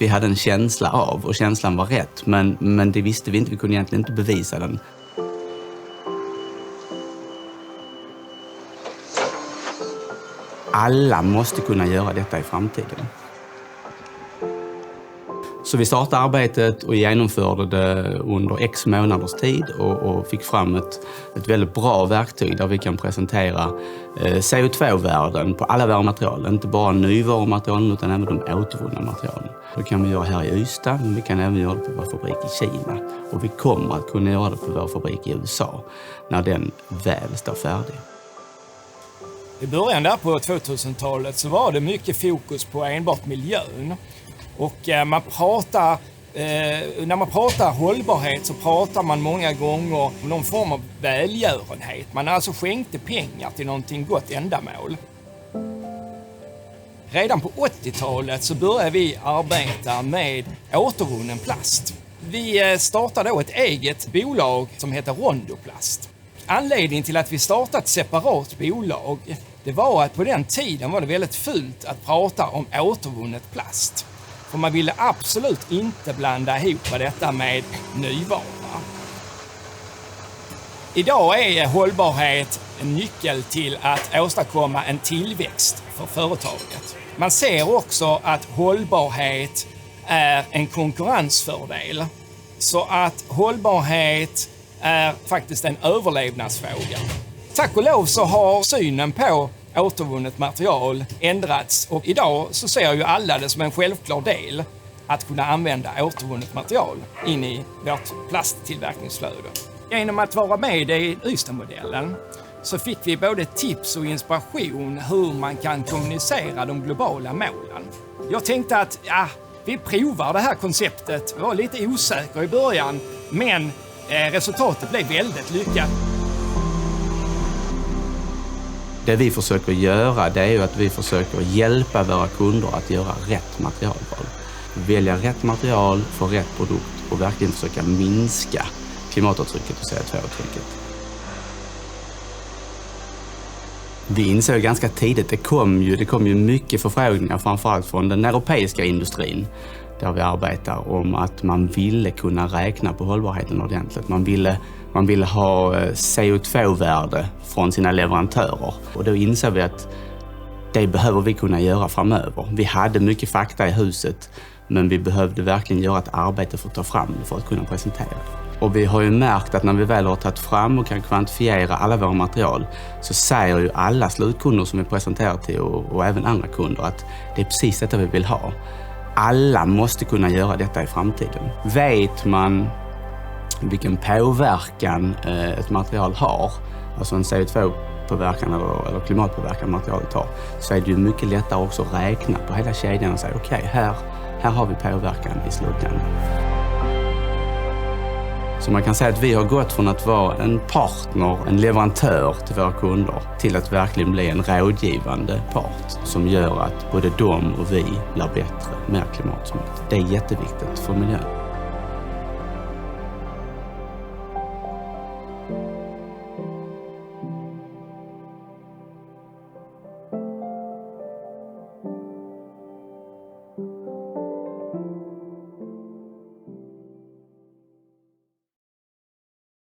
vi hade en känsla av, och känslan var rätt, men det visste vi inte, vi kunde egentligen inte bevisa den. Alla måste kunna göra detta i framtiden. Så vi startade arbetet och genomförde det under x månaders tid och fick fram ett väldigt bra verktyg där vi kan presentera CO2-värden på alla våra material. Inte bara nyvarumaterialen utan även de återvunna materialen. Det kan vi göra här i Ystad, men vi kan även göra det på vår fabrik i Kina. Och vi kommer att kunna göra det på vår fabrik i USA när den väl står färdig. I början där på 2000-talet så var det mycket fokus på enbart miljön. Och när man pratar hållbarhet så pratar man många gånger om någon form av välgörenhet. Man alltså skänkte pengar till någonting gott ändamål. Redan på 80-talet så började vi arbeta med återvunnen plast. Vi startade då ett eget bolag som heter Rondoplast. Anledningen till att vi startade ett separat bolag, det var att på den tiden var det väldigt fult att prata om återvunnet plast. För man ville absolut inte blanda ihop detta med nyvara. Idag är hållbarhet en nyckel till att åstadkomma en tillväxt för företaget. Man ser också att hållbarhet är en konkurrensfördel. Så att hållbarhet är faktiskt en överlevnadsfråga. Tack och lov så har synen på återvunnet material ändrats och idag så ser ju alla det som en självklar del att kunna använda återvunnet material in i vårt plasttillverkningsflöde. Genom att vara med i Ystad-modellen så fick vi både tips och inspiration hur man kan kommunicera de globala målen. Jag tänkte att vi provar det här konceptet. Jag var lite osäker i början, men resultatet blev väldigt lyckat. Det vi försöker göra, det är ju att vi försöker hjälpa våra kunder att göra rätt materialval. Välja rätt material för rätt produkt och verkligen försöka minska klimatavtrycket och CO2-avtrycket. Vi insåg ganska tidigt, det kom ju mycket förfrågningar framförallt från den europeiska industrin där vi arbetar om att man ville kunna räkna på hållbarheten ordentligt. Man ville ha CO2-värde från sina leverantörer. Och då insåg vi att det behöver vi kunna göra framöver. Vi hade mycket fakta i huset, men vi behövde verkligen göra ett arbete för att ta fram det för att kunna presentera det. Och vi har ju märkt att när vi väl har tagit fram och kan kvantifiera alla våra material så säger ju alla slutkunder som vi presenterar till och även andra kunder att det är precis detta vi vill ha. Alla måste kunna göra detta i framtiden. Vet man vilken påverkan ett material har, alltså en CO2-påverkan eller klimatpåverkan materialet har, så är det ju mycket lättare också att räkna på hela kedjan och säga okej, här har vi påverkan i slutändan. Så man kan säga att vi har gått från att vara en partner, en leverantör till våra kunder till att verkligen bli en rådgivande part som gör att både de och vi blir bättre, mer klimatsmart. Det är jätteviktigt för miljön.